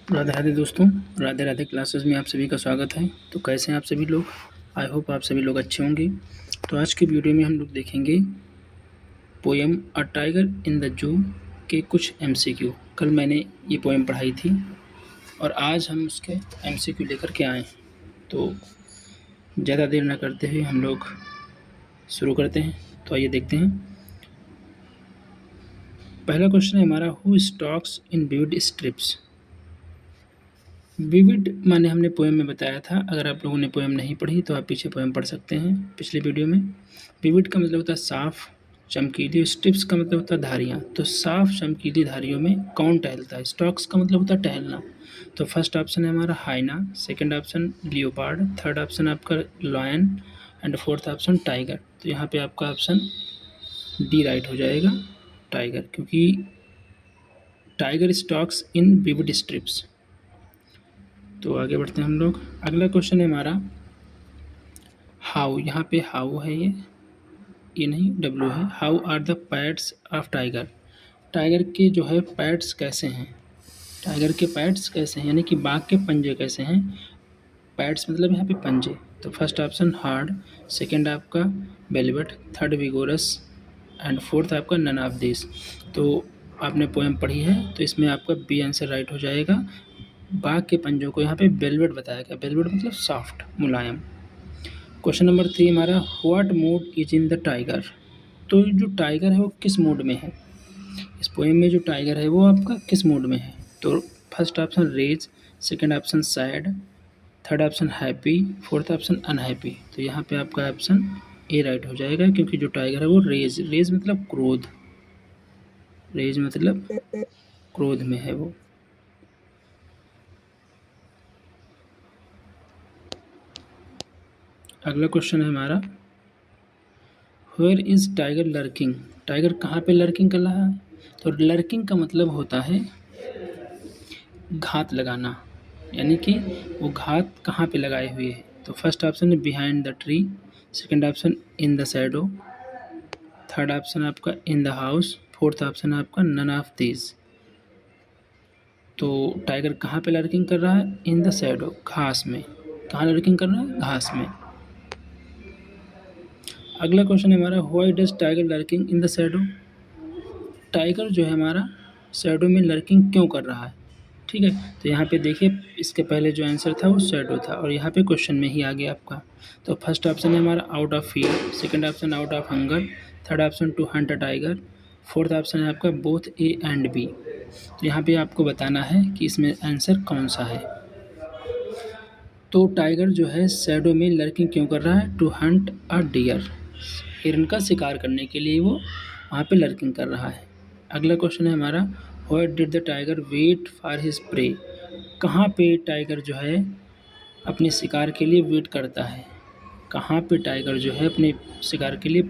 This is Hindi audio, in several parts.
राधे राधे दोस्तों, राधे राधे क्लासेस में आप सभी का स्वागत है। तो कैसे हैं आप सभी लोग? आई होप आप सभी लोग अच्छे होंगे। तो आज के वीडियो में हम लोग देखेंगे poem a tiger in the zoo के कुछ एमसीक्यू। कल मैंने ये पोएम पढ़ाई थी और आज हम उसके एमसीक्यू लेकर के आए हैं। तो ज़्यादा देर न करते हुए हम लोग शुरू करते हैं। तो आइए देखते हैं। पहला क्वेश्चन है हमारा, who stocks in vivid strips. Vivid माने हमने पोएम में बताया था। अगर आप लोगों ने पोएम नहीं पढ़ी तो आप पीछे पोएम पढ़ सकते हैं पिछले वीडियो में। विविड का मतलब होता है साफ, चमकीली। स्ट्रिप्स का मतलब होता है धारियाँ। तो साफ चमकीली धारियों में कौन टहलता है? स्टॉक्स का मतलब होता है टहलना। तो फर्स्ट ऑप्शन है हमारा hyena, second option leopard, third option आपका lion and fourth option tiger. तो यहाँ पे आपका ऑप्शन डी राइट हो जाएगा, टाइगर, क्योंकि टाइगर स्टॉक्स इन विविड स्ट्रिप्स। तो आगे बढ़ते हैं हम लोग। अगला क्वेश्चन है हमारा हाउ। यहाँ पे हाउ है, ये नहीं डब्लू है। How are the pads of tiger. Tiger के जो है पैड्स कैसे हैं? टाइगर के पैड्स कैसे हैं, यानी कि बाघ के पंजे कैसे हैं? पैड्स मतलब यहाँ पे पंजे। तो फर्स्ट ऑप्शन हार्ड, सेकंड आपका velvet, third vigorous and fourth आपका नन ऑफ दिस। तो आपने पोएम पढ़ी है तो इसमें आपका बी आंसर राइट हो जाएगा। बाघ के पंजों को यहाँ पे वेलवेट बताया गया। वेलवेट मतलब सॉफ्ट, मुलायम। क्वेश्चन नंबर 3 हमारा, what mood is in the tiger. तो जो टाइगर है वो किस मूड में है? इस पोएम में जो टाइगर है वो आपका किस मूड में है? तो first option rage, second option sad, third option happy, fourth option unhappy. तो यहाँ पे आपका ऑप्शन ए राइट हो जाएगा, क्योंकि जो टाइगर है वो रेज, रेज मतलब क्रोध, रेज मतलब क्रोध में है वो। अगला क्वेश्चन है हमारा, where is tiger lurking. Tiger कहाँ पे लर्किंग कर रहा है? तो लर्किंग का मतलब होता है घात लगाना, यानी कि वो घात कहाँ पे लगाए हुए है। तो फर्स्ट ऑप्शन है behind the tree, second option in the shadow, third option आपका in the house, fourth option आपका नन ऑफ दिस। तो टाइगर कहाँ पे लर्किंग कर रहा है? इन द शैडो, घास में। कहाँ लर्किंग कर रहा है? घास में। अगला क्वेश्चन है हमारा, why does tiger lurking in the shadow. Tiger जो है हमारा शैडो में लर्किंग क्यों कर रहा है? ठीक है, तो यहाँ पे देखिए इसके पहले जो आंसर था वो शैडो था और यहाँ पे क्वेश्चन में ही आ गया आपका। तो फर्स्ट ऑप्शन है हमारा out of fear, second option out of hunger, third option to hunt a tiger, fourth option है आपका बोथ ए एंड बी। तो यहाँ पे आपको बताना है कि इसमें आंसर कौन सा है। तो टाइगर जो है शैडो में लर्किंग क्यों कर रहा है? टू हंट अ डियर, हिरन का शिकार करने के लिए वो वहाँ पे लर्किंग कर रहा है। अगला क्वेश्चन है हमारा, what did the tiger wait for his prey. कहाँ पे टाइगर जो है अपने शिकार के लिए वेट करता है? कहाँ पे टाइगर जो है अपने शिकार के लिए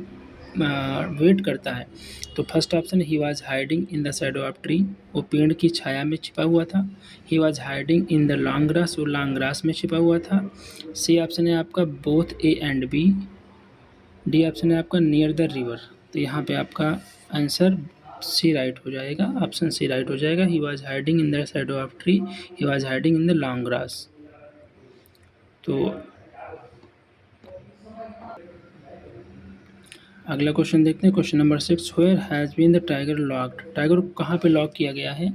वेट करता है? तो first option he was hiding in the shadow of tree, वो पेड़ की छाया में छिपा हुआ था। He was hiding in the long grass, वो लॉन्ग ग्रास में छिपा हुआ था। सी ऑप्शन है आपका both A and B. D option है आपका नियर द रिवर। तो यहाँ पे आपका आंसर सी राइट हो जाएगा, ऑप्शन सी राइट हो जाएगा। He was hiding in the shadow of tree, he was hiding in the long grass. तो अगला क्वेश्चन देखते हैं, question number 6, where has been the tiger locked. Tiger को कहाँ पे लॉक किया गया है?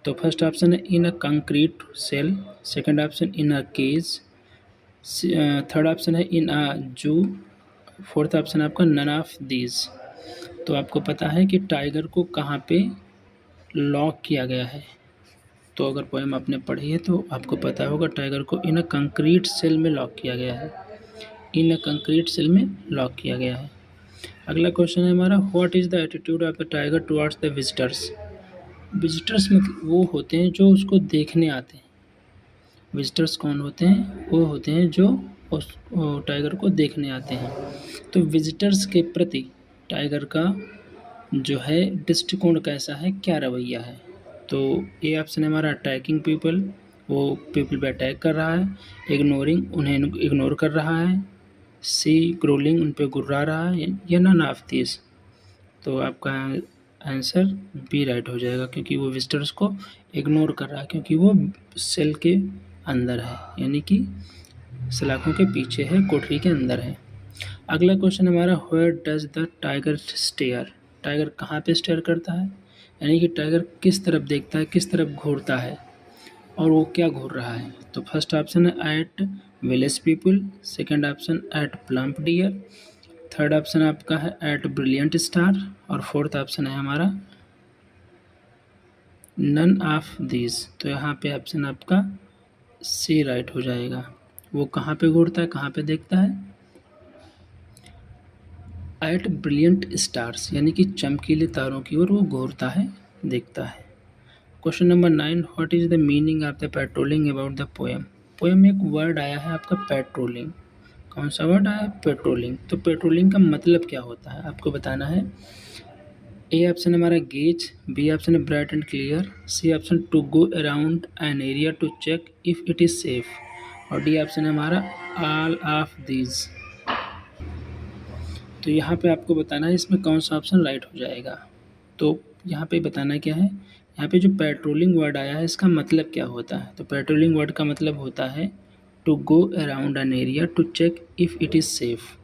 तो फर्स्ट ऑप्शन है in a concrete cell, second option in a cage, third option है in a zoo, fourth option आपका नन ऑफ दीज। तो आपको पता है कि टाइगर को कहाँ पे लॉक किया गया है। तो अगर पोएम आपने पढ़ी है तो आपको पता होगा टाइगर को इन अ कंक्रीट सेल में लॉक किया गया है। इन अ कंक्रीट सेल में लॉक किया गया है। अगला क्वेश्चन है हमारा, what is the attitude of the tiger towards the visitors. Visitors मतलब वो होते हैं जो उसको देखने आते हैं। विजिटर्स कौन होते हैं? वो होते हैं जो उस टाइगर को देखने आते हैं। तो विजिटर्स के प्रति टाइगर का जो है दृष्टिकोण कैसा है, क्या रवैया है? तो ए ऑप्शन है हमारा अटैकिंग पीपल, वो पीपल पे अटैक कर रहा है। इग्नोरिंग, उन्हें इग्नोर कर रहा है। सी ग्रोलिंग, उन पे गुर्रा रहा है, या नन ऑफ दिस। तो आपका आंसर बी राइट हो जाएगा, क्योंकि वो विजिटर्स को इग्नोर कर रहा है, क्योंकि वो सेल के अंदर है, यानी कि सलाखों के पीछे है, कोठरी के अंदर है। अगला क्वेश्चन हमारा, where does the tiger stare, tiger कहाँ पे स्टेयर करता है, यानी कि टाइगर किस तरफ देखता है, किस तरफ घूरता है और वो क्या घूर रहा है। तो फर्स्ट ऑप्शन है at village people, second option at plump deer, third option आपका है एट ब्रिलियंट स्टार और फोर्थ ऑप्शन है हमारा नन ऑफ दिस। तो यहाँ पे ऑप्शन आपका सी राइट हो जाएगा। वो कहाँ पे घूरता है, कहाँ पे देखता है, एट ब्रिलियंट स्टार्स, यानी कि चमकीले तारों की ओर वो घूरता है, देखता है। Question number 9, what is the meaning of the patrolling about the poem. Poem में एक वर्ड आया है आपका पेट्रोलिंग। कौन सा वर्ड आया है, पेट्रोलिंग। तो पेट्रोलिंग का मतलब क्या होता है आपको बताना है। ए ऑप्शन हमारा गेज, बी ऑप्शन है bright and clear, C option to go around an area to check if it is safe और डी ऑप्शन है हमारा ऑल ऑफ दीज। तो यहाँ पे आपको बताना है इसमें कौन सा ऑप्शन राइट हो जाएगा। तो यहाँ पे बताना क्या है, यहाँ पे जो पेट्रोलिंग वर्ड आया है इसका मतलब क्या होता है। तो पेट्रोलिंग वर्ड का मतलब होता है to go around an area to check if it is safe.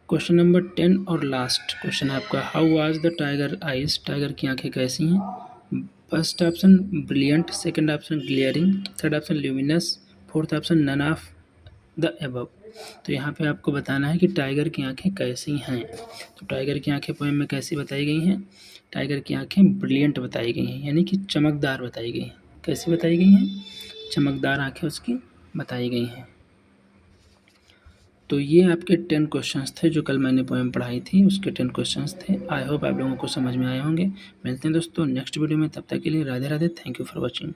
Question number 10 और लास्ट क्वेश्चन है आपका, how was the tiger eyes, tiger की आंखें कैसी हैं। First option brilliant, second option glaring, third option luminous, fourth option none of the above. तो यहाँ पे आपको बताना है कि टाइगर की आंखें कैसी हैं। तो टाइगर की आंखें पोएम में कैसी बताई गई हैं, टाइगर की आंखें ब्रिलियंट बताई गई हैं, यानी कि चमकदार बताई गई हैं। कैसी बताई गई हैं, चमकदार आंखें उसकी बताई गई हैं। तो ये आपके 10 क्वेश्चंस थे जो कल मैंने पोएम पढ़ाई थी, उसके 10 क्वेश्चंस थे। आई होप आप लोगों को समझ में आए होंगे। मिलते हैं दोस्तों नेक्स्ट वीडियो में, तब तक के लिए Radhe Radhe, thank you for watching.